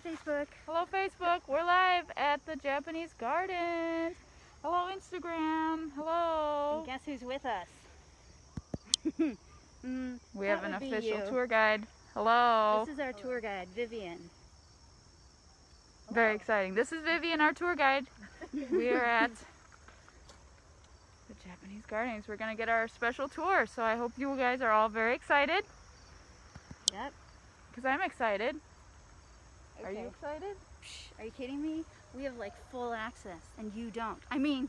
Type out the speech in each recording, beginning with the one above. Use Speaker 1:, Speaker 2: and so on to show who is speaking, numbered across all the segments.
Speaker 1: Facebook.
Speaker 2: Hello Facebook. We're live at the Japanese Gardens. Hello Instagram. Hello.
Speaker 1: And guess who's with us?
Speaker 2: We have an official tour guide. Hello.
Speaker 1: This is our tour guide, Vivian.
Speaker 2: Very exciting. This is Vivian, our tour guide. We are at the Japanese Gardens. We're going to get our special tour, so I hope you guys are all very excited.
Speaker 1: Yep.
Speaker 2: Because I'm excited.
Speaker 1: Okay.
Speaker 2: Are you excited?
Speaker 1: Psh, are you kidding me? We have like full access and you don't. I mean,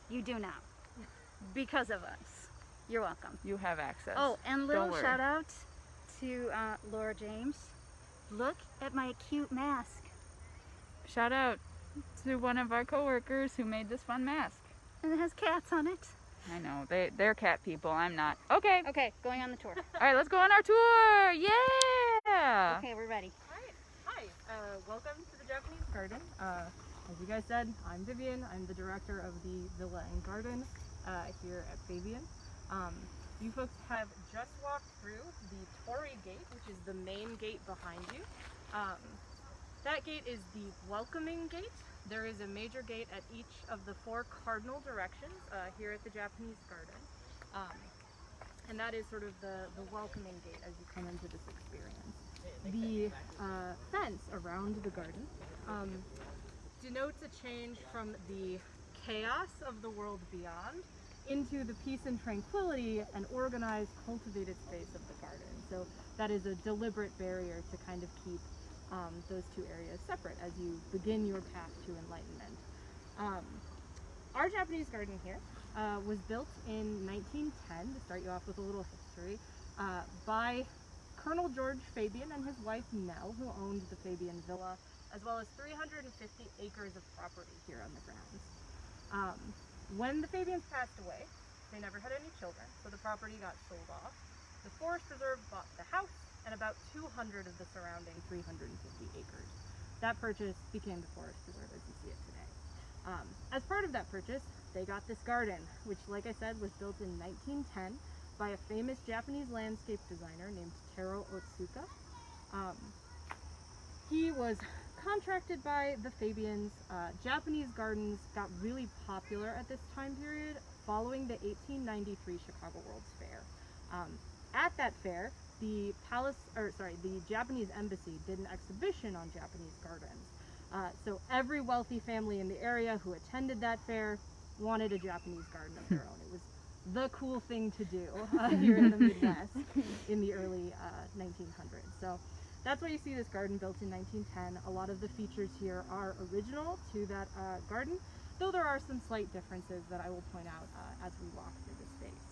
Speaker 1: you do now. Because of us. You're welcome.
Speaker 2: You have access.
Speaker 1: Oh, and little shout out to Laura James. Look at my cute mask.
Speaker 2: Shout out to one of our co-workers who made this fun mask.
Speaker 1: And it has cats on it.
Speaker 2: I know, they're cat people, I'm not. Okay.
Speaker 1: Okay, going on the tour.
Speaker 2: All right, let's go on our tour. Yeah.
Speaker 1: Okay, we're ready.
Speaker 3: Hi. Welcome to the Japanese Garden. As you guys said, I'm Vivian. I'm the director of the Villa and Garden here at Vivian. You folks have just walked through the Torii Gate, which is the main gate behind you. That gate is the welcoming gate. There is a major gate at each of the 4 cardinal directions here at the Japanese Garden. And that is sort of the welcoming gate as you come into this experience. The fence around the garden denotes a change from the chaos of the world beyond into the peace and tranquility and organized, cultivated space of the garden. So that is a deliberate barrier to kind of keep those 2 areas separate as you begin your path to enlightenment. Our Japanese garden here was built in 1910, to start you off with a little history, by Colonel George Fabian and his wife Nell, who owned the Fabian Villa, as well as 350 acres of property here on the grounds. When the Fabians passed away, they never had any children, so the property got sold off. The Forest Preserve bought the house and about 200 of the surrounding 350 acres. That purchase became the Forest Preserve as you see it today. As part of that purchase, they got this garden, which, like I said, was built in 1910 by a famous Japanese landscape designer named Taro Otsuka. He was contracted by the Fabians. Japanese gardens got really popular at this time period following the 1893 Chicago World's Fair. At that fair, the Japanese embassy did an exhibition on Japanese gardens. So every wealthy family in the area who attended that fair wanted a Japanese garden of their own. It was the cool thing to do here in the Midwest in the early 1900s. So that's why you see this garden built in 1910. A lot of the features here are original to that garden, though there are some slight differences that I will point out as we walk through the space.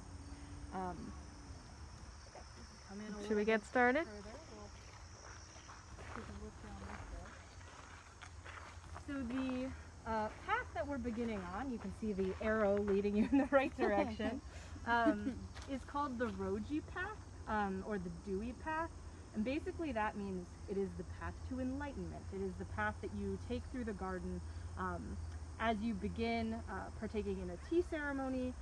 Speaker 2: Should we get started?
Speaker 3: So the path that we're beginning on, you can see the arrow leading you in the right direction, is called the Roji path, or the Dewy path. And basically that means it is the path to enlightenment. It is the path that you take through the garden as you begin partaking in a tea ceremony.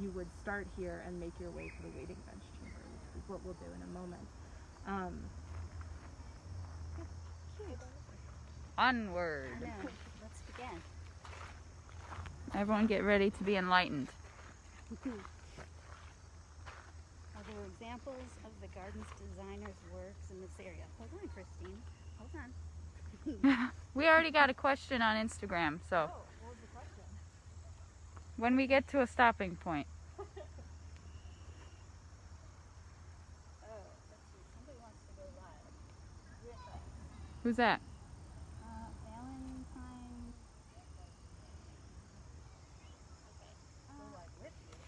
Speaker 3: You would start here and make your way to the waiting bench chamber, which is what we'll do in a moment.
Speaker 2: Onward.
Speaker 1: I know. Let's begin.
Speaker 2: Everyone get ready to be enlightened.
Speaker 1: Are there examples of the garden's designer's works in this area? Hold on, Christine. Hold on.
Speaker 2: We already got a question on Instagram, so
Speaker 3: What was the question?
Speaker 2: when we get to a stopping point.
Speaker 1: Oh, let's see. Somebody wants to go live with us.
Speaker 2: Who's that?
Speaker 1: Valentine.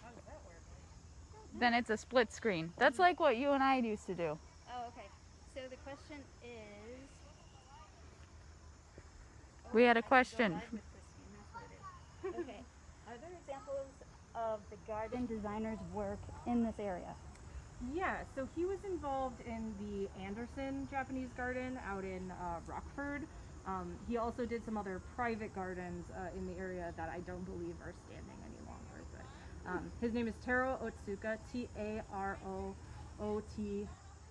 Speaker 3: How does that work?
Speaker 2: Then it's a split screen. That's like what you and I used to do.
Speaker 1: Oh, okay. So the question is.
Speaker 2: We had a
Speaker 1: I can go
Speaker 2: question.
Speaker 1: live with Christine, that's what it is. Okay. Are there examples of the garden designer's work in this area?
Speaker 3: Yeah, so he was involved in the Anderson Japanese garden out in Rockford. He also did some other private gardens in the area that I don't believe are standing any longer. But his name is Taro Otsuka, T-A-R-O-O-T-S-U-K-A.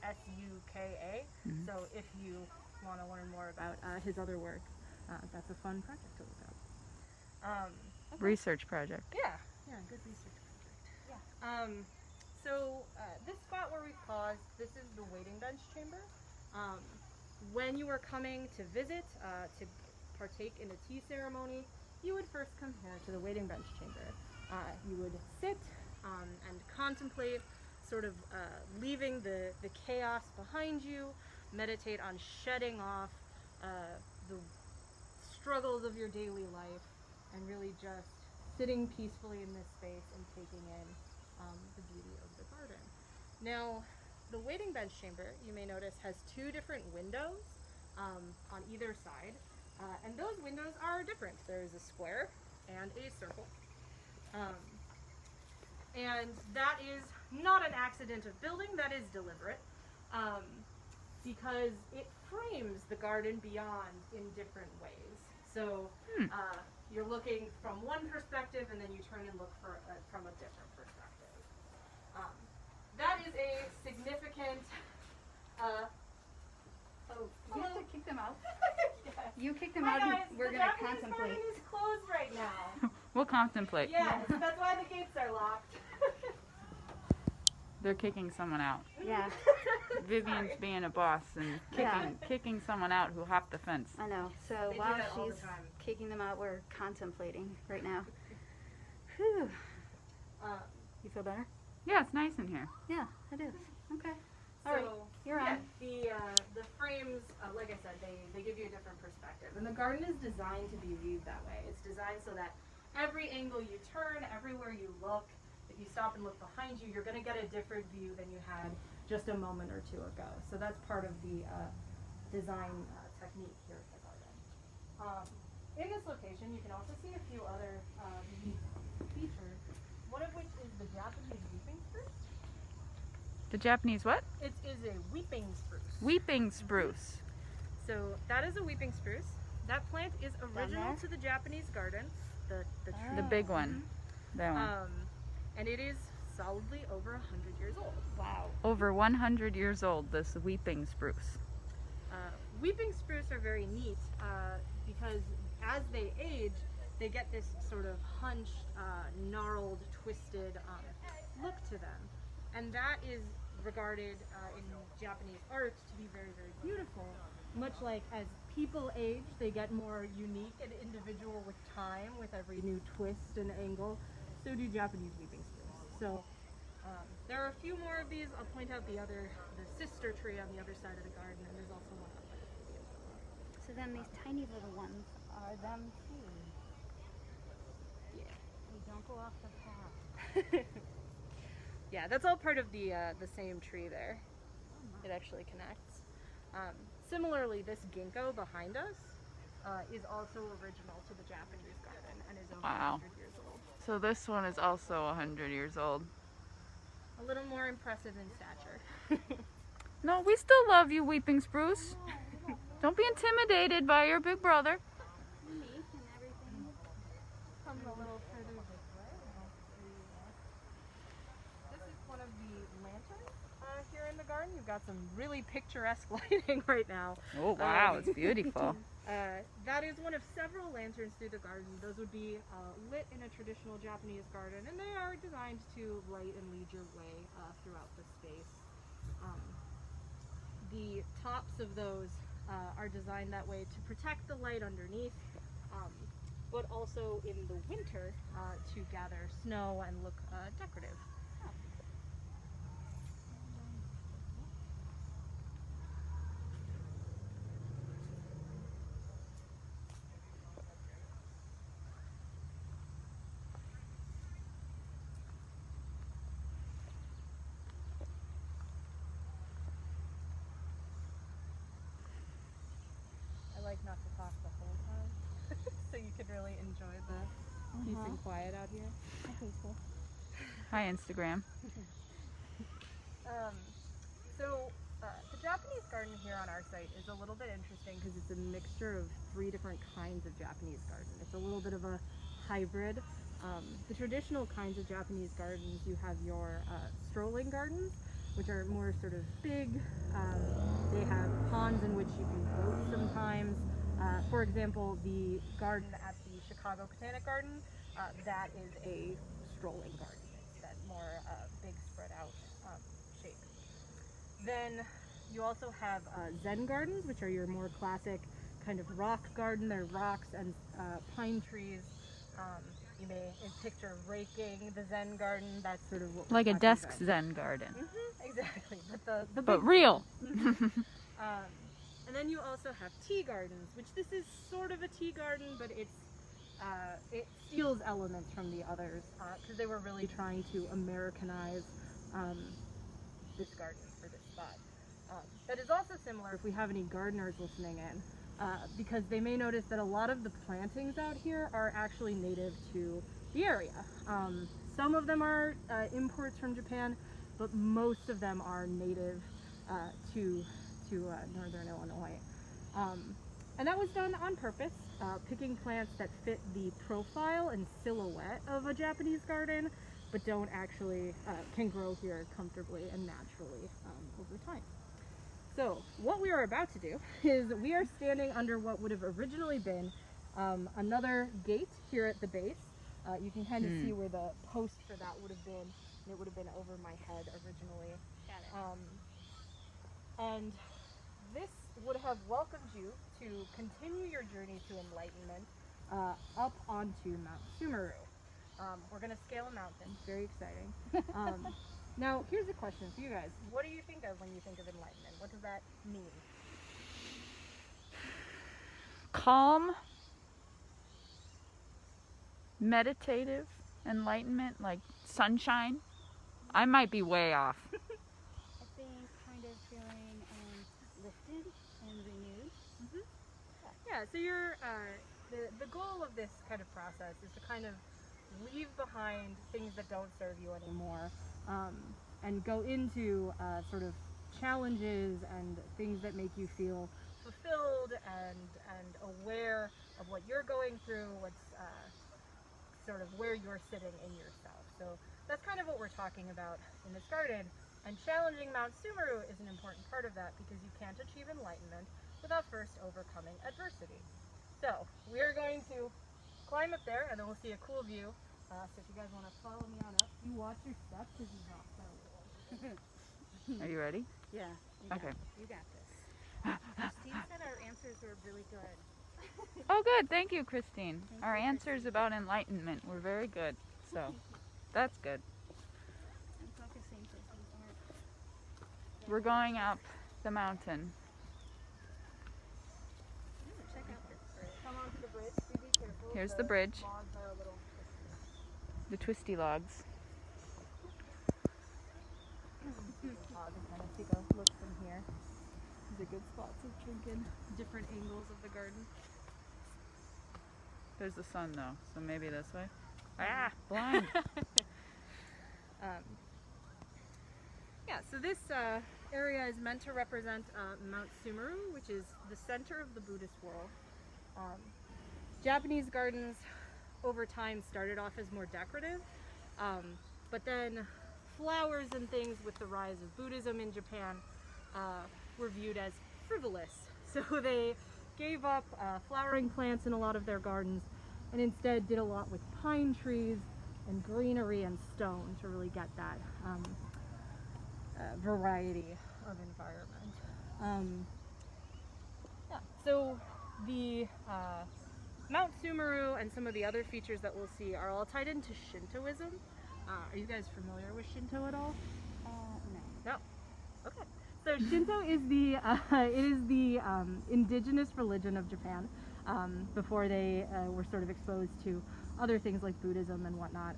Speaker 3: SUKA.
Speaker 2: Mhm.
Speaker 3: So if you want to learn more about his other work, that's a fun project to look up. Okay.
Speaker 2: Research project.
Speaker 3: Yeah, good research project. Yeah. So this spot where we paused, this is the waiting bench chamber. When you were coming to visit, to partake in a tea ceremony, you would first come here to the waiting bench chamber. You would sit and contemplate, sort of leaving the chaos behind you, meditate on shedding off the struggles of your daily life, and really just sitting peacefully in this space and taking in the beauty of the garden. Now, the waiting bench chamber, you may notice, has two different windows on either side, and those windows are different. There is a square and a circle. And that is not an accident of building, that is deliberate, because it frames the garden beyond in different ways. So you're looking from one perspective and then you turn and look from a different perspective. That is a significant,
Speaker 1: You have to kick them out.
Speaker 3: yes.
Speaker 1: You kick them
Speaker 3: Hi
Speaker 1: out
Speaker 3: guys,
Speaker 1: and we're
Speaker 3: the
Speaker 1: gonna
Speaker 3: Japanese
Speaker 1: contemplate.
Speaker 3: garden is closed right now.
Speaker 2: We'll contemplate.
Speaker 3: Yes, that's why the gates are locked.
Speaker 2: They're kicking someone out.
Speaker 1: Yeah,
Speaker 2: Vivian's
Speaker 3: Sorry.
Speaker 2: being a boss and kicking someone out who hopped the fence.
Speaker 1: I know. So
Speaker 3: They do
Speaker 1: while
Speaker 3: that all the
Speaker 1: she's
Speaker 3: time.
Speaker 1: kicking them out, we're contemplating right now. Whew. You feel better?
Speaker 2: Yeah, it's nice in here.
Speaker 1: Yeah, it is. Okay.
Speaker 3: So,
Speaker 1: All right, you're on.
Speaker 3: the frames, like I said, they give you a different perspective. And the garden is designed to be viewed that way. It's designed so that every angle you turn, everywhere you look, if you stop and look behind you, you're going to get a different view than you had just a moment or two ago. So that's part of the design technique here at the garden. In this location, you can also see a few other unique features, one of which is the Japanese weeping spruce.
Speaker 2: The Japanese what?
Speaker 3: It is a weeping spruce.
Speaker 2: Weeping spruce.
Speaker 3: So that is a weeping spruce. That plant is original
Speaker 1: there?
Speaker 3: to the Japanese garden, the tree.
Speaker 2: The big one. That one.
Speaker 3: And it is solidly over 100 years old.
Speaker 1: Wow.
Speaker 2: Over 100 years old, this weeping spruce.
Speaker 3: Weeping spruce are very neat because as they age, they get this sort of hunched, gnarled, twisted look to them. And that is regarded in Japanese art to be very, very beautiful. Much like as people age, they get more unique and individual with time, with every new twist and angle. So do Japanese weeping spruce. So there are a few more of these. I'll point out the sister tree on the other side of the garden, and there's also one up by the tree as well.
Speaker 1: So then these tiny little ones are them too.
Speaker 3: Yeah.
Speaker 1: They don't go off the path.
Speaker 3: Yeah, that's all part of the same tree there. It actually connects. Similarly, this ginkgo behind us is also original to the Japanese garden and is over
Speaker 2: Wow.
Speaker 3: 100 years old.
Speaker 2: So this one is also 100 years old.
Speaker 3: A little more impressive in stature.
Speaker 2: No, we still love you, weeping spruce. Don't be intimidated by your big brother.
Speaker 1: Unique and everything.
Speaker 3: Come a little further this way. This is one of the lanterns here in the garden. You've got some really picturesque lighting right now.
Speaker 2: Oh wow, it's beautiful.
Speaker 3: That is one of several lanterns through the garden. Those would be lit in a traditional Japanese garden, and they are designed to light and lead your way throughout the space. The tops of those are designed that way to protect the light underneath, but also in the winter to gather snow and look decorative. I like not to talk the whole time, so you could really enjoy the peace and quiet out here.
Speaker 1: Okay, cool.
Speaker 2: Hi, Instagram.
Speaker 3: The Japanese garden here on our site is a little bit interesting because it's a mixture of 3 different kinds of Japanese garden. It's a little bit of a hybrid. The traditional kinds of Japanese gardens, you have your strolling gardens, which are more sort of big. They have ponds in which you can boat sometimes. For example, the garden at the Chicago Botanic Garden, that is a strolling garden. It's that more big spread out shape. Then you also have Zen gardens, which are your more classic kind of rock garden. They're rocks and pine trees. You may picture raking the Zen garden. That's sort of what we're
Speaker 2: Like a
Speaker 3: talking
Speaker 2: desk
Speaker 3: about.
Speaker 2: Zen garden.
Speaker 3: Exactly, but
Speaker 2: But
Speaker 3: big
Speaker 2: real.
Speaker 3: and then you also have tea gardens, which this is sort of a tea garden, but it steals elements from the others because they were really trying to Americanize this garden or this spot. That is also similar if we have any gardeners listening in, because they may notice that a lot of the plantings out here are actually native to the area. Some of them are imports from Japan, but most of them are native to northern Illinois. And that was done on purpose, picking plants that fit the profile and silhouette of a Japanese garden, but don't actually, can grow here comfortably and naturally over time. So what we are about to do is we are standing under what would have originally been another gate here at the base. You can kind of see where the post for that would have been. It would have been over my head originally.
Speaker 1: Got it.
Speaker 3: And this would have welcomed you to continue your journey to enlightenment up onto Mount Sumeru. We're going to scale a mountain. Very exciting. Now, here's a question for you guys. What do you think of when you think of enlightenment? What does that mean?
Speaker 2: Calm, meditative, enlightenment, like sunshine. I might be way off.
Speaker 1: I think kind of feeling lifted and renewed.
Speaker 3: Yeah, so you're, the goal of this kind of process is to kind of leave behind things that don't serve you anymore, and go into sort of challenges and things that make you feel fulfilled and aware of what you're going through, what's sort of where you're sitting in yourself. So that's kind of what we're talking about in this garden. And challenging Mount Sumeru is an important part of that because you can't achieve enlightenment without first overcoming adversity. So we are going to climb up there and then we'll see a cool view. So if you guys want to follow me on up, you watch your steps because you dropped down a little.
Speaker 2: Are you ready?
Speaker 1: Yeah.
Speaker 2: Okay.
Speaker 1: You got this. Steve said our answers were really good.
Speaker 2: Oh, good. Thank you, Christine. Our answers about enlightenment were very good. So that's good.
Speaker 1: I'm focusing so things aren't.
Speaker 2: We're going up the mountain.
Speaker 1: Check out this bridge.
Speaker 3: Come onto the bridge. Be careful.
Speaker 2: Here's the bridge.
Speaker 3: Logs are a little
Speaker 2: The twisty logs.
Speaker 3: log and kind of take a look from here. These are good spots of drinking different angles of the garden.
Speaker 2: There's the sun though, so maybe this way. Ah, blind.
Speaker 3: Yeah, so this area is meant to represent Mount Sumeru, which is the center of the Buddhist world. Japanese gardens over time started off as more decorative, but then flowers and things with the rise of Buddhism in Japan were viewed as frivolous. So they gave up flowering plants in a lot of their gardens and instead did a lot with pine trees and greenery and stone to really get that variety of environment. Yeah, so the Mount Sumeru and some of the other features that we'll see are all tied into Shintoism. Are you guys familiar with Shinto at all?
Speaker 1: No.
Speaker 3: No. Okay. So Shinto is the indigenous religion of Japan. Before they were sort of exposed to other things like Buddhism and whatnot,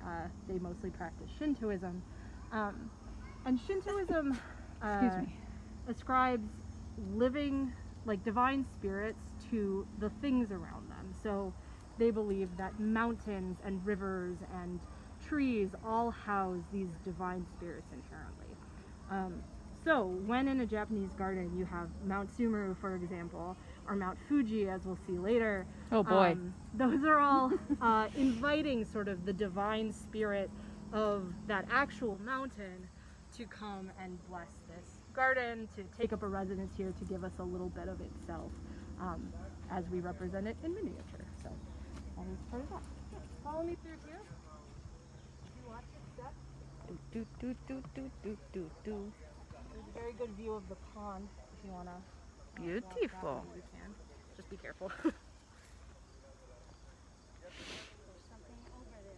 Speaker 3: they mostly practiced Shintoism. And Shintoism ascribes living, like divine spirits, to the things around them. So they believe that mountains and rivers and trees all house these divine spirits inherently. So when in a Japanese garden you have Mount Sumeru, for example, or Mount Fuji, as we'll see later.
Speaker 2: Oh boy.
Speaker 3: Those are all inviting sort of the divine spirit of that actual mountain to come and bless this garden, to take up a residence here, to give us a little bit of itself as we represent it in miniature. So that is part of that. Yeah, follow me through here. You watch your steps.
Speaker 2: Do, do, do, do, do, do, do.
Speaker 3: There's a very good view of the pond if you want to.
Speaker 2: Beautiful.
Speaker 3: You can. Just be careful.
Speaker 1: There's something over there.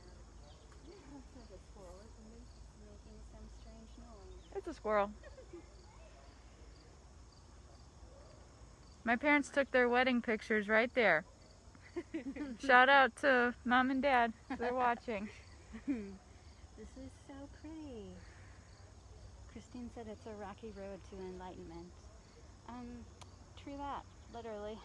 Speaker 1: There's a squirrel, isn't it? Making some strange noise.
Speaker 2: It's a squirrel. My parents took their wedding pictures right there. Shout out to Mom and Dad. They're watching.
Speaker 1: This is so pretty. Christine said it's a rocky road to enlightenment. True that, literally.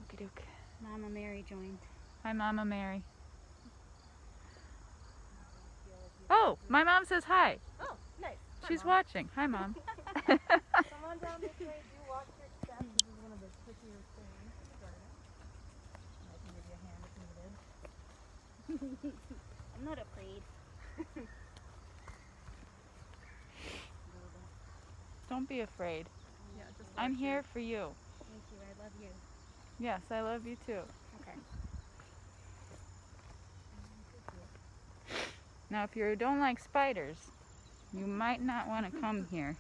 Speaker 2: Okie doke.
Speaker 1: Mama Mary joined.
Speaker 2: Hi, Mama Mary. Oh, my mom says hi.
Speaker 3: Oh, nice. Hi,
Speaker 2: She's
Speaker 3: Mom.
Speaker 2: watching. Hi, Mom.
Speaker 3: Come on down this way. Do watch your steps. This is one of the trickier things in the garden. I can give you a hand if needed.
Speaker 1: I'm not afraid.
Speaker 2: Don't be afraid.
Speaker 3: Yeah, just
Speaker 2: I'm
Speaker 3: watch
Speaker 2: here for you.
Speaker 1: Thank you, I love you.
Speaker 2: Yes, I love you too.
Speaker 1: Okay.
Speaker 2: Now, if you don't like spiders, you might not want to come here.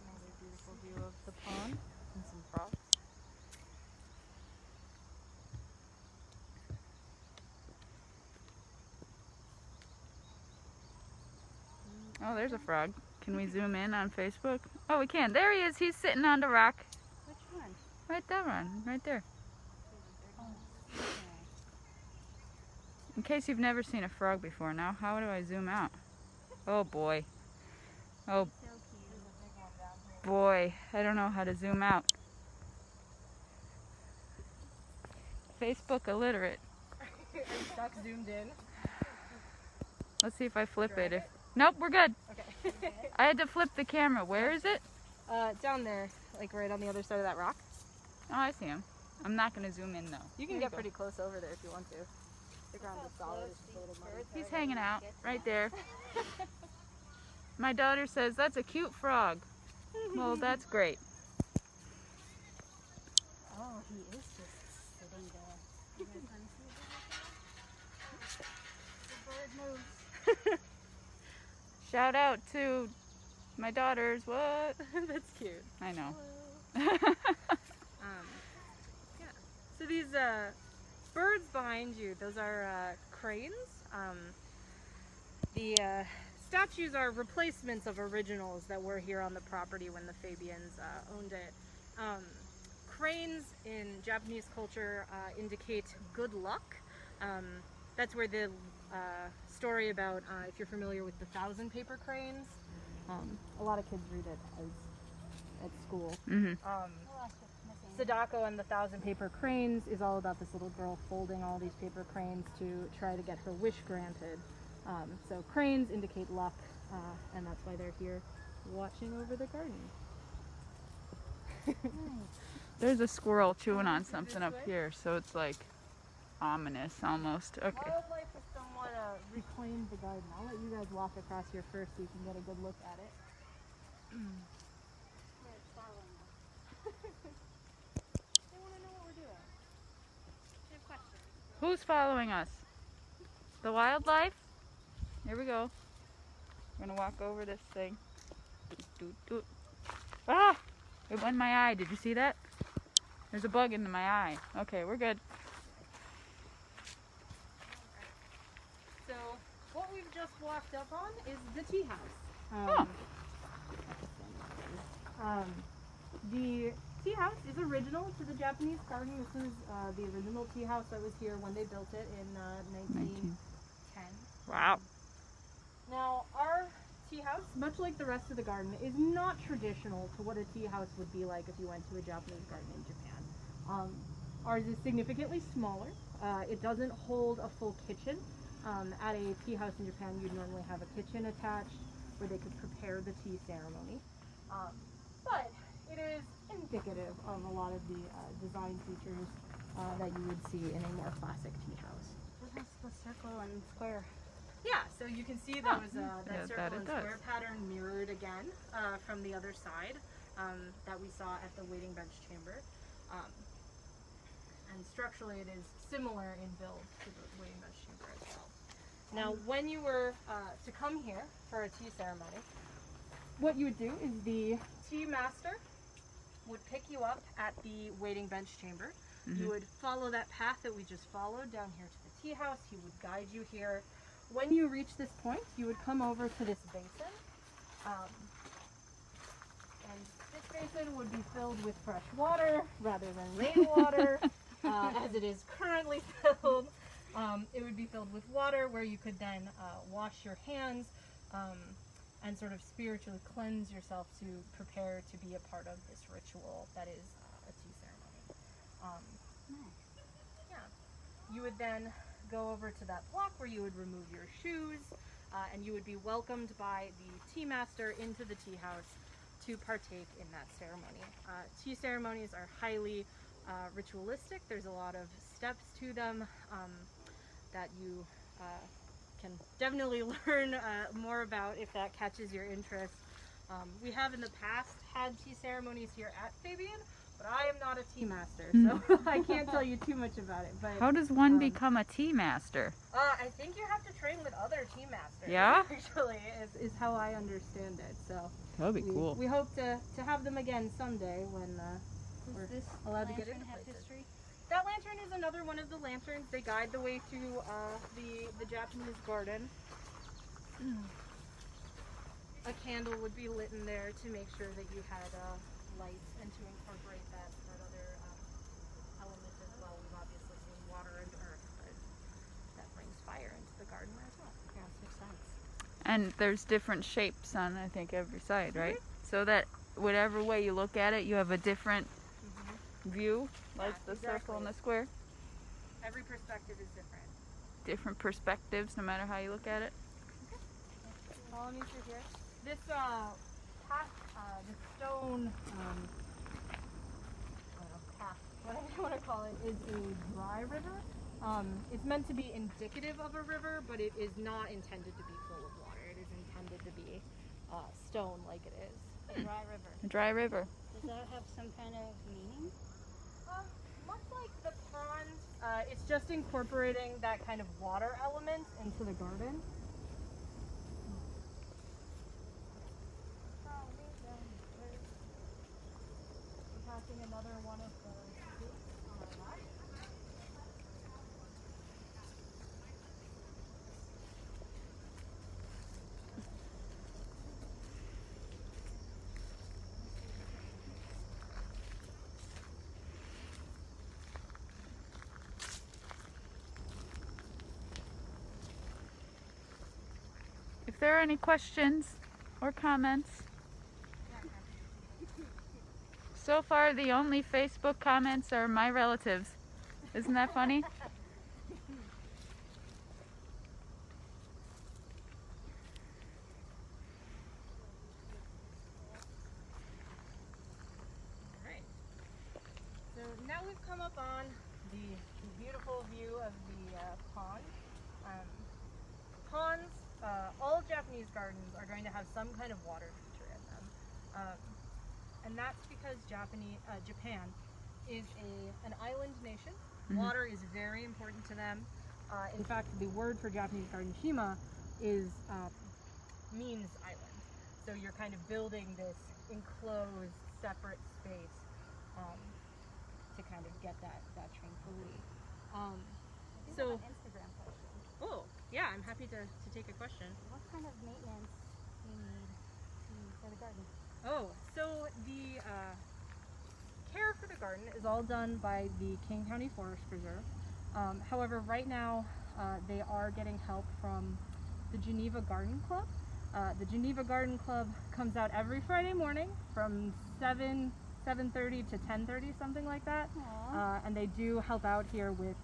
Speaker 3: Another beautiful view of the pond and some frogs.
Speaker 2: Oh, there's a frog. Can we zoom in on Facebook? Oh, we can. There he is. He's sitting on the rock.
Speaker 1: Which one?
Speaker 2: Right that one. Right there.
Speaker 1: Okay.
Speaker 2: In case you've never seen a frog before, now how do I zoom out? Oh boy. Oh
Speaker 1: So cute.
Speaker 2: boy. I don't know how to zoom out. Facebook illiterate.
Speaker 3: Are you stuck zoomed in?
Speaker 2: Let's see if I flip it. Nope, we're good.
Speaker 3: Okay.
Speaker 2: I had to flip the camera. Where is it?
Speaker 3: Down there, like right on the other side of that rock.
Speaker 2: Oh, I see him. I'm not going to zoom in though.
Speaker 3: You can
Speaker 2: There
Speaker 3: get
Speaker 2: go.
Speaker 3: pretty close over there if you want to. The ground is solid, it's just a little muddy.
Speaker 2: He's hanging out right there. My daughter says, that's a cute frog. Well, that's great.
Speaker 1: Oh, he is just sitting there. You guys want to see that? The bird moves.
Speaker 2: Shout out to my daughters. What?
Speaker 3: That's cute.
Speaker 2: I know.
Speaker 3: Yeah. So these birds behind you, those are cranes. The statues are replacements of originals that were here on the property when the Fabians owned it. Cranes in Japanese culture indicate good luck. That's where the story about, if you're familiar with the 1,000 paper cranes, a lot of kids read it at school.
Speaker 2: Mm-hmm.
Speaker 3: Sadako and the 1,000 paper cranes is all about this little girl folding all these paper cranes to try to get her wish granted. So cranes indicate luck, and that's why they're here watching over the garden.
Speaker 2: There's a squirrel chewing on something up here, so it's like ominous almost. Okay.
Speaker 3: Wildlife is somewhat reclaimed the garden. I'll let you guys walk across here first so you can get a good look at it.
Speaker 1: They're following us.
Speaker 3: They want to know what we're doing.
Speaker 1: They have questions.
Speaker 2: Who's following us? The wildlife? Here we go. We're gonna walk over this thing. Doot, doot, doot. Ah! It went in my eye. Did you see that? There's a bug into my eye. Okay, we're good.
Speaker 3: So what we've just walked up on is the tea house.
Speaker 2: Huh.
Speaker 3: The tea house is original to the Japanese garden. This is the original tea house that was here when they built it in 1910.
Speaker 2: Wow.
Speaker 3: Now, our tea house, much like the rest of the garden, is not traditional to what a tea house would be like if you went to a Japanese garden in Japan. Ours is significantly smaller. It doesn't hold a full kitchen. At a tea house in Japan, you'd normally have a kitchen attached where they could prepare the tea ceremony. But it is indicative of a lot of the design features that you would see in a more classic tea house.
Speaker 1: What is the circle and square?
Speaker 3: Yeah, so you can see those
Speaker 2: yeah,
Speaker 3: that circle
Speaker 2: that it
Speaker 3: and
Speaker 2: does.
Speaker 3: square pattern mirrored again from the other side that we saw at the waiting bench chamber. And structurally it is similar in build to the waiting bench chamber as well. Now when you were to come here for a tea ceremony, what you would do is the tea master would pick you up at the waiting bench chamber. You would follow that path that we just followed down here to the tea house. He would guide you here. When you reach this point, you would come over to this basin. And this basin would be filled with fresh water rather than rainwater, as it is currently filled. It would be filled with water where you could then wash your hands and sort of spiritually cleanse yourself to prepare to be a part of this ritual that is a tea ceremony. Yeah. You would then go over to that block where you would remove your shoes and you would be welcomed by the tea master into the tea house to partake in that ceremony. Tea ceremonies are highly ritualistic. There's a lot of steps to them that you can definitely learn more about if that catches your interest. We have in the past had tea ceremonies here at Fabian, but I am not a tea master, so I can't tell you too much about it. But
Speaker 2: How does one become a tea master?
Speaker 3: I think you have to train with other tea masters.
Speaker 2: Yeah?
Speaker 3: Actually, is how I understand it. So
Speaker 2: That would be cool.
Speaker 3: we hope to have them again someday when we're
Speaker 1: Does this
Speaker 3: allowed to get
Speaker 1: lantern
Speaker 3: into
Speaker 1: have
Speaker 3: places.
Speaker 1: history?
Speaker 3: That lantern is another one of the lanterns. They guide the way through the Japanese garden. A candle would be lit in there to make sure that you had light and to incorporate that other element as well. We've obviously seen water and earth, but that brings fire into the garden as well.
Speaker 1: Yeah, makes sense.
Speaker 2: And there's different shapes on, I think, every side, right? So that whatever way you look at it, you have a different view, like the circle and the square.
Speaker 3: Every perspective is different.
Speaker 2: Different perspectives, no matter how you look at it.
Speaker 3: Follow me through here. This path, this stone, I don't know, path, whatever you want to call it, is a dry river. It's meant to be indicative of a river, but it is not intended to be full of water. It is intended to be stone like it is.
Speaker 1: A dry river.
Speaker 2: A dry river.
Speaker 1: Does that have some kind of meaning?
Speaker 3: Much like the pond, it's just incorporating that kind of water element into the garden. We're passing another one of the gates on our left.
Speaker 2: If there are any questions or comments, so far the only Facebook comments are my relatives. Isn't that funny?
Speaker 3: Alright. So now we've come up on the beautiful view of the pond. Ponds, all Japanese gardens are going to have some kind of water feature in them. And that's because Japan is an island nation. Water is very important to them. In fact, the word for Japanese garden, shima, means island. So you're kind of building this enclosed, separate space to kind of get that tranquility. So,
Speaker 1: Instagram question.
Speaker 3: oh, yeah, I'm happy to take a question.
Speaker 1: What kind of maintenance do you need for the garden?
Speaker 3: Oh, so the care for the garden is all done by the King County Forest Preserve. However, right now they are getting help from the Geneva Garden Club. The Geneva Garden Club comes out every Friday morning from 7:30 to 10:30, something like that. And they do help out here with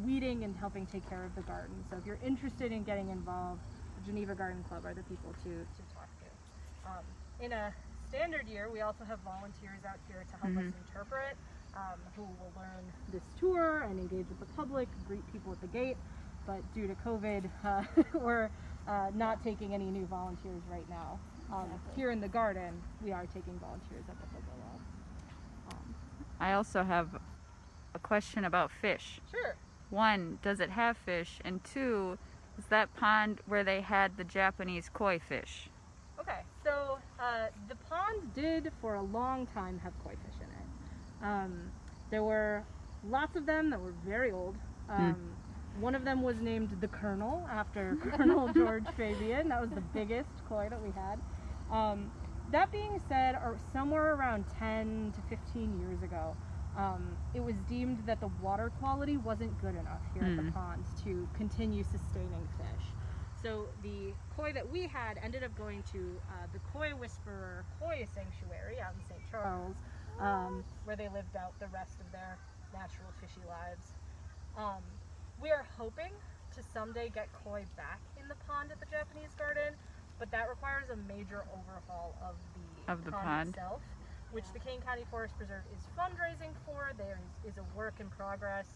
Speaker 3: weeding and helping take care of the garden. So if you're interested in getting involved, the Geneva Garden Club are the people to talk to. In a standard year, we also have volunteers out here to help us interpret who will learn this tour and engage with the public, greet people at the gate. But due to COVID, we're not taking any new volunteers right now. Here in the garden, we are taking volunteers at the Villa.
Speaker 2: I also have a question about fish.
Speaker 3: Sure.
Speaker 2: One, does it have fish? And two, is that pond where they had the Japanese koi fish?
Speaker 3: Okay, so the pond did for a long time have koi fish in it. There were lots of them that were very old. One of them was named the Colonel after Colonel George Fabian. That was the biggest koi that we had. That being said, somewhere around 10 to 15 years ago, it was deemed that the water quality wasn't good enough here at the pond to continue sustaining fish. So the koi that we had ended up going to the Koi Whisperer Koi Sanctuary out in St. Charles, where they lived out the rest of their natural fishy lives. We are hoping to someday get koi back in the pond at the Japanese garden, but that requires a major overhaul of the pond itself, which the Kane County Forest Preserve is fundraising for. There is a work in progress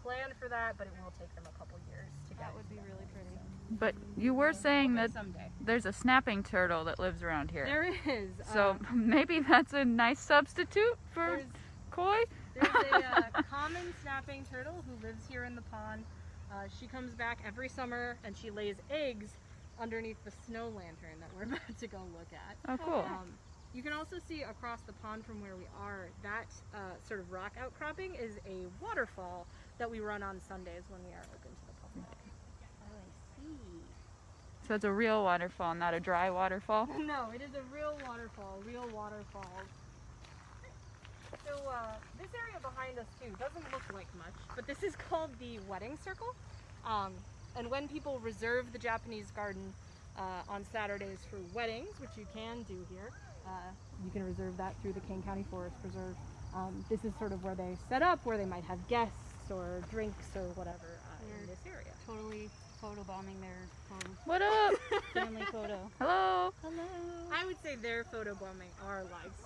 Speaker 3: plan for that, but it will take them a couple years to get.
Speaker 1: That would be really pretty.
Speaker 2: But you were saying that
Speaker 3: someday
Speaker 2: there's a snapping turtle that lives around here.
Speaker 3: there is.
Speaker 2: So maybe that's a nice substitute for koi?
Speaker 3: There's a common snapping turtle who lives here in the pond. She comes back every summer and she lays eggs underneath the snow lantern that we're about to go look at.
Speaker 2: Oh, cool.
Speaker 3: You can also see across the pond from where we are, that sort of rock outcropping is a waterfall that we run on Sundays when we are open to the public.
Speaker 1: Oh, I see.
Speaker 2: So it's a real waterfall, not a dry waterfall?
Speaker 3: No, it is a real waterfall, real waterfalls. So this area behind us too doesn't look like much, but this is called the wedding circle. And when people reserve the Japanese garden on Saturdays for weddings, which you can do here, you can reserve that through the Kane County Forest Preserve. This is sort of where they set up, where they might have guests or drinks or whatever in this area.
Speaker 1: Totally photobombing their home.
Speaker 2: What up?
Speaker 1: Family photo.
Speaker 2: Hello?
Speaker 1: Hello.
Speaker 3: I would say they're photobombing our lives.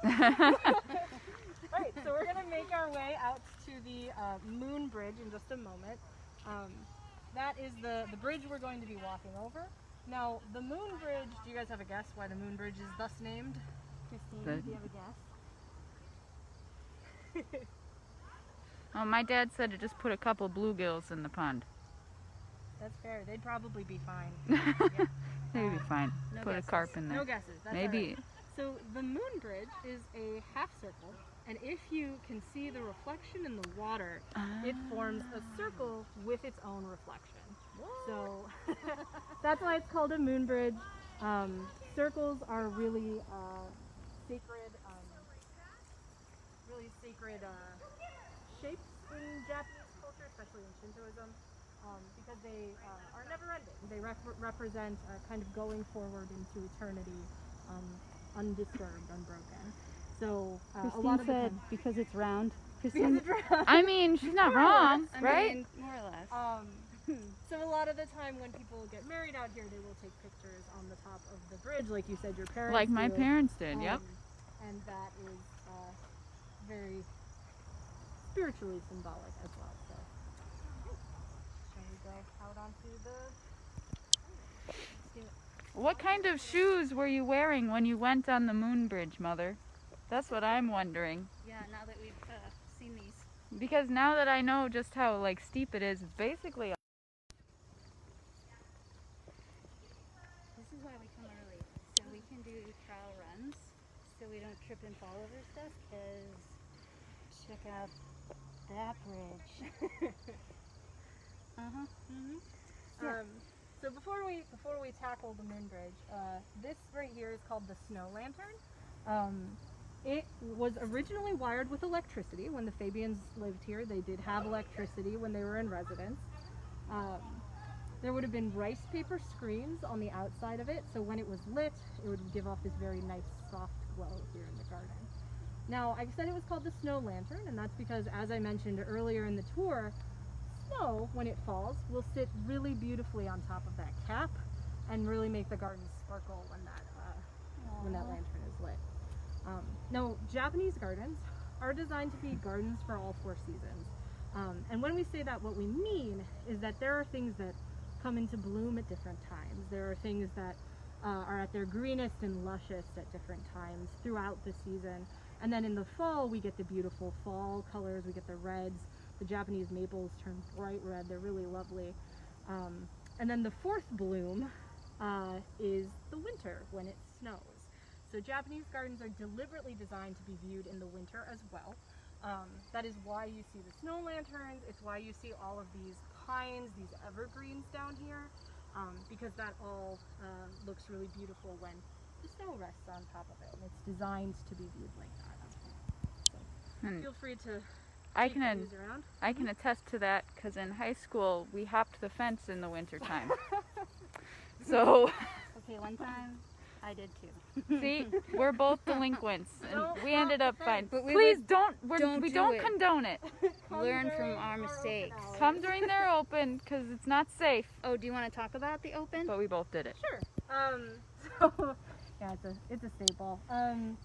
Speaker 3: Right, so we're going to make our way out to the Moon Bridge in just a moment. That is the bridge we're going to be walking over. Now, the Moon Bridge, do you guys have a guess why the Moon Bridge is thus named?
Speaker 1: Christine, do you have a guess?
Speaker 2: Oh, my dad said to just put a couple bluegills in the pond.
Speaker 3: That's fair. They'd probably be fine.
Speaker 2: Yeah. They'd be fine.
Speaker 3: No
Speaker 2: Put
Speaker 3: guesses.
Speaker 2: a carp in there.
Speaker 3: No guesses. That's
Speaker 2: Maybe.
Speaker 3: all right. So the Moon Bridge is a half circle, and if you can see the reflection in the water, it forms a circle with its own reflection. So that's why it's called a moon bridge. Circles are really sacred, shapes in Japanese culture, especially in Shintoism, because they are never ending. They represent kind of going forward into eternity, undisturbed, unbroken. So a lot
Speaker 1: Christine
Speaker 3: of
Speaker 1: said
Speaker 3: the time,
Speaker 1: because it's round.
Speaker 3: because
Speaker 1: Christine,
Speaker 3: it's round.
Speaker 2: I mean, she's not wrong,
Speaker 1: I
Speaker 2: right?
Speaker 1: mean, more or less.
Speaker 3: So a lot of the time when people get married out here, they will take pictures on the top of the bridge, like you said your parents
Speaker 2: Like my
Speaker 3: do.
Speaker 2: parents did, yep.
Speaker 3: And that is very spiritually symbolic as well. So, shall we go out onto the... Let's do it.
Speaker 2: What kind of shoes were you wearing when you went on the Moon Bridge, Mother? That's what I'm wondering.
Speaker 1: Yeah, now that we've seen these.
Speaker 2: Because now that I know just how like steep it is, it's basically
Speaker 1: This is why we come early, so we can do trial runs, so we don't trip and fall over stuff, because check out that bridge. Yeah.
Speaker 3: So before we tackle the Moon Bridge, this right here is called the Snow Lantern. It was originally wired with electricity. When the Fabians lived here, they did have electricity when they were in residence. There would have been rice paper screens on the outside of it, so when it was lit, it would give off this very nice soft glow here in the garden. Now, I said it was called the Snow Lantern, and that's because, as I mentioned earlier in the tour, snow, when it falls, will sit really beautifully on top of that cap and really make the garden sparkle when that lantern is lit. Now, Japanese gardens are designed to be gardens for all 4 seasons. And when we say that, what we mean is that there are things that come into bloom at different times. There are things that are at their greenest and lushest at different times throughout the season. And then in the fall, we get the beautiful fall colors. We get the reds. The Japanese maples turn bright red. They're really lovely. And then the 4th bloom is the winter, when it snows. So Japanese gardens are deliberately designed to be viewed in the winter as well. That is why you see the snow lanterns. It's why you see all of these pines, these evergreens down here, because that all looks really beautiful when the snow rests on top of it. And it's designed to be viewed like that. So feel free to take these around.
Speaker 2: I can attest to that because in high school we hopped the fence in the wintertime. So
Speaker 1: Okay, one time I did too.
Speaker 2: see, we're both delinquents, and we ended up fine.
Speaker 1: But we
Speaker 2: Please
Speaker 1: would-
Speaker 2: don't.
Speaker 1: don't
Speaker 2: We
Speaker 1: do
Speaker 2: don't
Speaker 1: it.
Speaker 2: condone it.
Speaker 1: Learn from our mistakes.
Speaker 2: Come during their open because it's not safe.
Speaker 1: Oh, do you want to talk about the open?
Speaker 2: But we both did it.
Speaker 3: Sure. So yeah, it's a staple.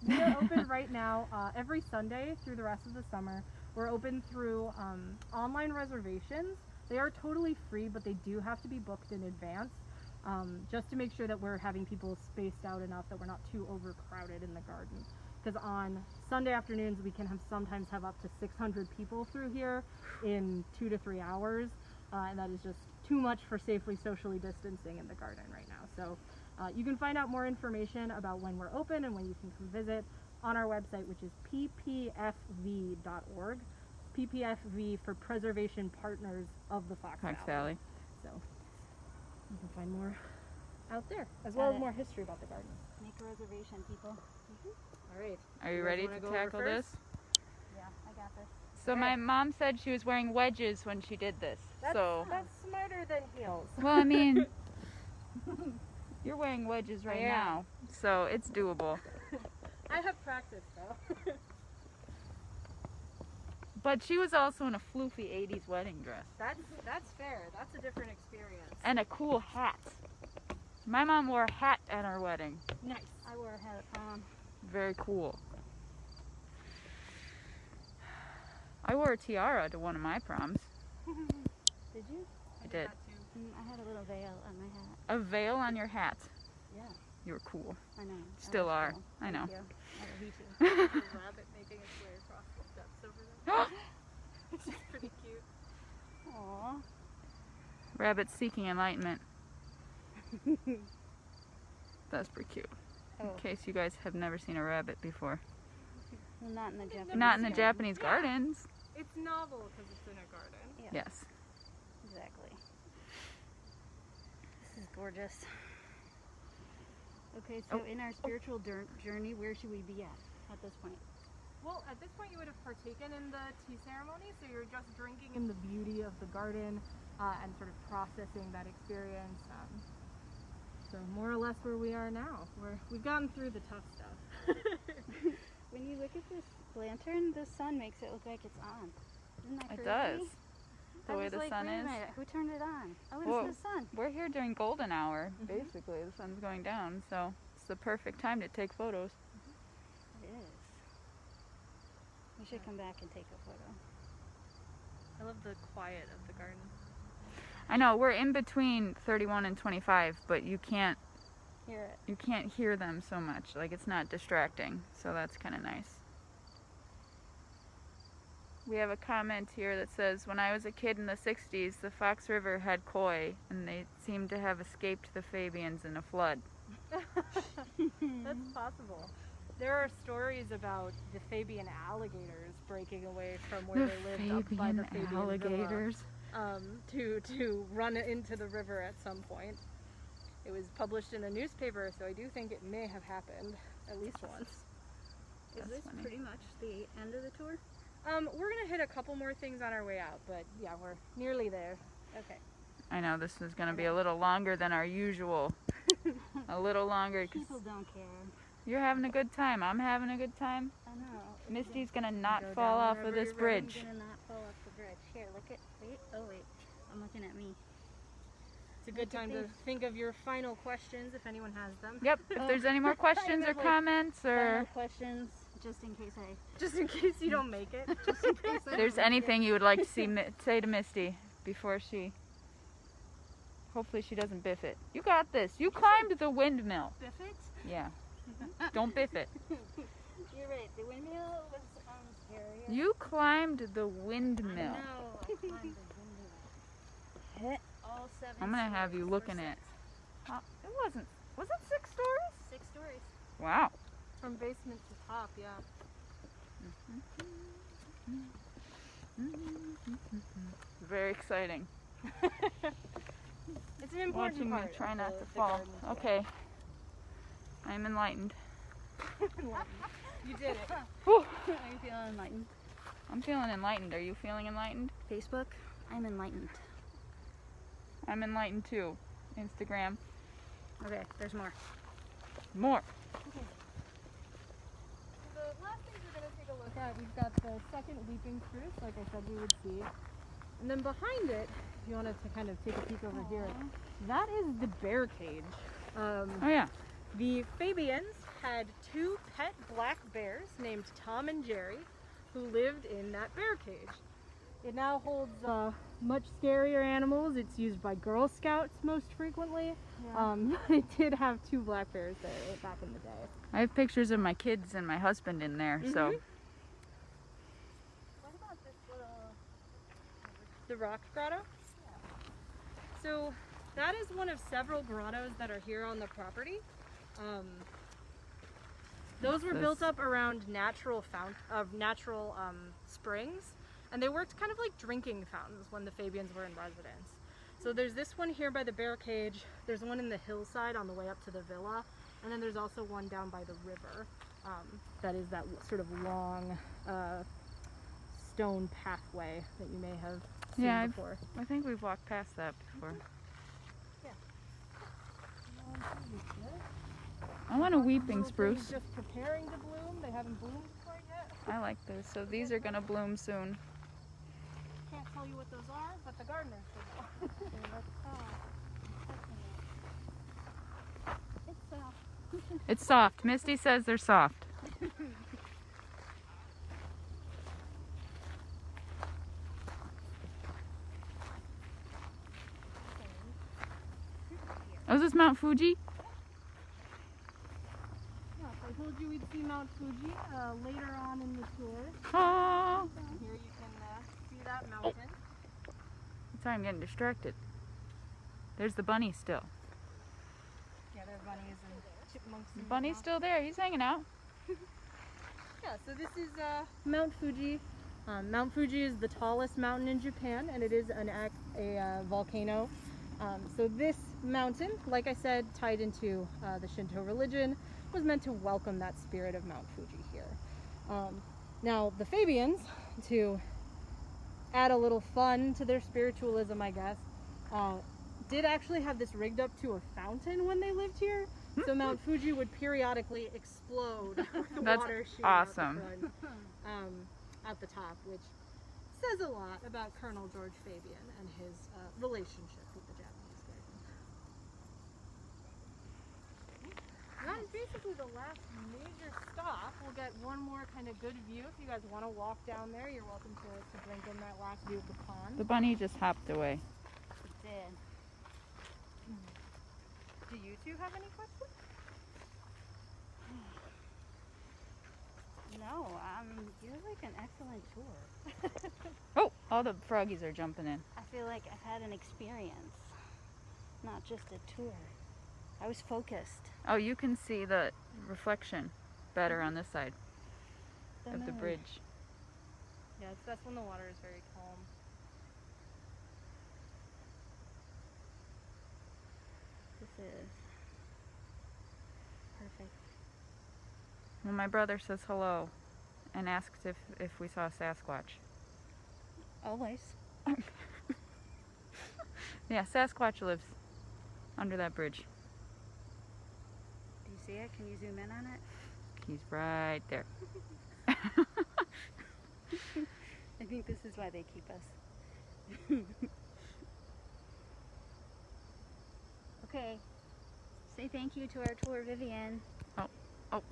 Speaker 3: We are open right now every Sunday through the rest of the summer. We're open through online reservations. They are totally free, but they do have to be booked in advance, just to make sure that we're having people spaced out enough that we're not too overcrowded in the garden. Because on Sunday afternoons we can sometimes have up to 600 people through here in 2 to 3 hours, and that is just too much for safely socially distancing in the garden right now. So you can find out more information about when we're open and when you can come visit on our website, which is ppfv.org. PPFV for Preservation Partners of the Fox Valley. So you can find more out there, as well as more history about the garden.
Speaker 1: Make a reservation, people.
Speaker 3: All right.
Speaker 2: Are you ready to tackle this?
Speaker 1: Yeah, I got this.
Speaker 2: So my mom said she was wearing wedges when she did this.
Speaker 3: That's smarter than heels.
Speaker 2: Well, I mean, you're wearing wedges right
Speaker 1: Yeah.
Speaker 2: now, so it's doable.
Speaker 3: I have practice though.
Speaker 2: But she was also in a floofy 80s wedding dress.
Speaker 3: That's fair. That's a different experience.
Speaker 2: And a cool hat. My mom wore a hat at our wedding.
Speaker 3: Nice.
Speaker 1: I wore a hat at prom.
Speaker 2: Very cool. I wore a tiara to one of my proms.
Speaker 1: Did you?
Speaker 2: I did.
Speaker 1: I had a little veil on my hat.
Speaker 2: A veil on your hat.
Speaker 1: Yeah,
Speaker 2: You were cool.
Speaker 1: I know.
Speaker 2: Still are.
Speaker 1: Cool.
Speaker 2: I know.
Speaker 1: Thank you. I love you too.
Speaker 3: A rabbit making its way across the steps over there. Which is pretty cute.
Speaker 1: Aww.
Speaker 2: Rabbit seeking enlightenment. That's pretty cute.
Speaker 1: Oh,
Speaker 2: In case you guys have never seen a rabbit before.
Speaker 1: well, not in the Japanese.
Speaker 2: Not in the
Speaker 1: garden.
Speaker 2: Japanese gardens.
Speaker 3: It's novel because it's in a garden.
Speaker 1: Yeah,
Speaker 2: Yes.
Speaker 1: exactly. This is gorgeous. Okay, so in our spiritual journey, where should we be at this point?
Speaker 3: Well, at this point you would have partaken in the tea ceremony, so you're just drinking in the beauty of the garden and sort of processing that experience. So more or less where we are now. We've gotten through the tough stuff.
Speaker 1: When you look at this lantern, the sun makes it look like it's on. Isn't that crazy?
Speaker 2: It does. The
Speaker 1: I
Speaker 2: way
Speaker 1: was
Speaker 2: the
Speaker 1: like,
Speaker 2: sun
Speaker 1: wait a
Speaker 2: is.
Speaker 1: minute, who turned it on? Oh, it's
Speaker 2: Whoa.
Speaker 1: the sun.
Speaker 2: We're here during golden hour,
Speaker 1: Mhm.
Speaker 2: basically. The sun's going down, so it's the perfect time to take photos.
Speaker 1: It is. We should come back and take a photo.
Speaker 3: I love the quiet of the garden.
Speaker 2: I know, we're in between 31 and 25, but you can't
Speaker 1: Hear it.
Speaker 2: hear them so much. Like, it's not distracting, so that's kind of nice. We have a comment here that says, when I was a kid in the 60s, the Fox River had koi, and they seemed to have escaped the Fabians in a flood.
Speaker 3: That's possible. There are stories about the Fabian alligators breaking away from where they lived up by the Fabian
Speaker 2: alligators.
Speaker 3: Villa, to run into the river at some point. It was published in a newspaper, so I do think it may have happened at least once.
Speaker 1: Is
Speaker 2: That's
Speaker 1: this
Speaker 2: funny.
Speaker 1: pretty much the end of the tour?
Speaker 3: We're gonna hit a couple more things on our way out, but yeah, we're nearly there.
Speaker 1: Okay.
Speaker 2: I know this is going to be a little longer than our usual. A little longer, because
Speaker 1: People don't care.
Speaker 2: you're having a good time. I'm having a good time.
Speaker 1: I know.
Speaker 2: Misty's going to not
Speaker 3: Go
Speaker 2: fall
Speaker 3: down
Speaker 2: off of
Speaker 3: wherever
Speaker 2: this
Speaker 3: you're ready.
Speaker 2: bridge.
Speaker 1: I'm gonna not fall off the bridge. Here, look at. Wait. Oh wait. I'm looking at me.
Speaker 3: It's a good
Speaker 1: Look at
Speaker 3: time to
Speaker 1: these.
Speaker 3: think of your final questions if anyone has them.
Speaker 2: Yep, if there's any more questions or
Speaker 1: have, like,
Speaker 2: comments
Speaker 1: Final
Speaker 2: or...
Speaker 1: questions. just in case
Speaker 3: Just in case you don't make it.
Speaker 1: just in case I
Speaker 2: There's
Speaker 1: don't
Speaker 2: anything you would like to see say to Misty before she... Hopefully she doesn't biff it. You got this. You climbed the windmill.
Speaker 1: biff it.
Speaker 2: Yeah. Don't biff it.
Speaker 1: You're right. The windmill was scarier.
Speaker 2: You climbed the
Speaker 1: I
Speaker 2: windmill.
Speaker 1: know. I climbed the windmill. All 7
Speaker 2: I'm gonna have you
Speaker 1: stories,
Speaker 2: looking
Speaker 1: or
Speaker 2: at.
Speaker 1: 6.
Speaker 2: It wasn't. Was it 6 stories?
Speaker 1: 6 stories.
Speaker 2: Wow.
Speaker 3: From basement to top, yeah.
Speaker 2: Very exciting.
Speaker 3: It's an important
Speaker 2: Watching me
Speaker 3: part.
Speaker 2: try
Speaker 3: of
Speaker 2: not
Speaker 3: the
Speaker 2: to fall.
Speaker 3: garden as well.
Speaker 2: Okay. I'm enlightened.
Speaker 3: You did it.
Speaker 2: Whew.
Speaker 1: Are you feeling enlightened?
Speaker 2: I'm feeling enlightened. Are you feeling enlightened?
Speaker 1: Facebook, I'm enlightened.
Speaker 2: I'm enlightened too. Instagram.
Speaker 1: Okay, there's more.
Speaker 2: More.
Speaker 3: The last thing we're going to take a look at, we've got the second weeping spruce, like I said we would see. And then behind it, if you wanted to kind of take a peek over here, that is the bear cage.
Speaker 2: Oh yeah.
Speaker 3: The Fabians had 2 pet black bears named Tom and Jerry who lived in that bear cage. It now holds much scarier animals. It's used by Girl Scouts most frequently.
Speaker 1: Yeah.
Speaker 3: It did have 2 black bears there back in the day.
Speaker 2: I have pictures of my kids and my husband in there, so.
Speaker 3: Mhm.
Speaker 1: What about this little...
Speaker 3: The rock grotto? So that is one of several grottos that are here on the property. Those were built up around natural springs, and they worked kind of like drinking fountains when the Fabians were in residence. So there's this one here by the bear cage, there's one in the hillside on the way up to the villa, and then there's also one down by the river that is that sort of long stone pathway that you may have seen
Speaker 2: Yeah,
Speaker 3: before.
Speaker 2: I think we've walked past that before. I want a weeping
Speaker 3: Little
Speaker 2: spruce.
Speaker 3: things just preparing to bloom. They haven't bloomed quite yet.
Speaker 2: I like those. So these are gonna bloom soon.
Speaker 3: Can't tell you what those are, but the gardeners will know.
Speaker 1: It's soft.
Speaker 2: It's soft. Misty says they're soft. Oh, is this Mount Fuji?
Speaker 3: Yeah, so I told you we'd see Mount Fuji later on in the tour.
Speaker 2: Oh,
Speaker 3: Here you can see that mountain.
Speaker 2: sorry, I'm getting distracted. There's the bunny still.
Speaker 3: Yeah, there are bunnies and chipmunks.
Speaker 2: The
Speaker 3: and
Speaker 2: bunny's
Speaker 3: whatnot.
Speaker 2: still there. He's hanging out.
Speaker 3: Yeah, so this is Mount Fuji. Mount Fuji is the tallest mountain in Japan, and it is a volcano. So this mountain, like I said, tied into the Shinto religion, was meant to welcome that spirit of Mount Fuji here. Now, the Fabians, to add a little fun to their spiritualism, I guess, did actually have this rigged up to a fountain when they lived here. So Mount Fuji would periodically explode with the
Speaker 2: That's
Speaker 3: water shooting
Speaker 2: awesome.
Speaker 3: out the front, at the top, which says a lot about Colonel George Fabian and his relationship with the Japanese garden. That is basically the last major stop. We'll get one more kind of good view. If you guys want to walk down there, you're welcome to drink in that last view of the pond.
Speaker 2: The bunny just hopped away.
Speaker 1: It did.
Speaker 3: Do you two have any questions?
Speaker 1: No, you're like an excellent tour.
Speaker 2: Oh, all the froggies are jumping in.
Speaker 1: I feel like I've had an experience, not just a tour. I was focused.
Speaker 2: Oh, you can see the reflection better on this side of the
Speaker 1: moon.
Speaker 2: bridge.
Speaker 3: Yeah, that's when the water is very calm.
Speaker 1: This is perfect.
Speaker 2: Well, my brother says hello and asks if we saw Sasquatch.
Speaker 1: Always.
Speaker 2: Yeah, Sasquatch lives under that bridge.
Speaker 1: Do you see it? Can you zoom in on it?
Speaker 2: He's right there.
Speaker 1: I think this is why they keep us. Okay. Say thank you to our tour, Vivian.
Speaker 2: Oh.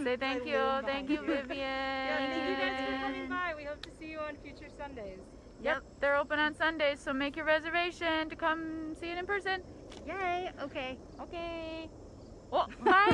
Speaker 2: Say thank you.
Speaker 3: loom
Speaker 2: Thank
Speaker 3: behind
Speaker 2: you,
Speaker 3: you.
Speaker 2: Vivian.
Speaker 3: Yeah, thank you guys for coming by. We hope to see you on future Sundays.
Speaker 2: Yep, they're open on Sundays, so make your reservation to come see it in person.
Speaker 1: Yay! Okay.
Speaker 2: Okay. Well, bye.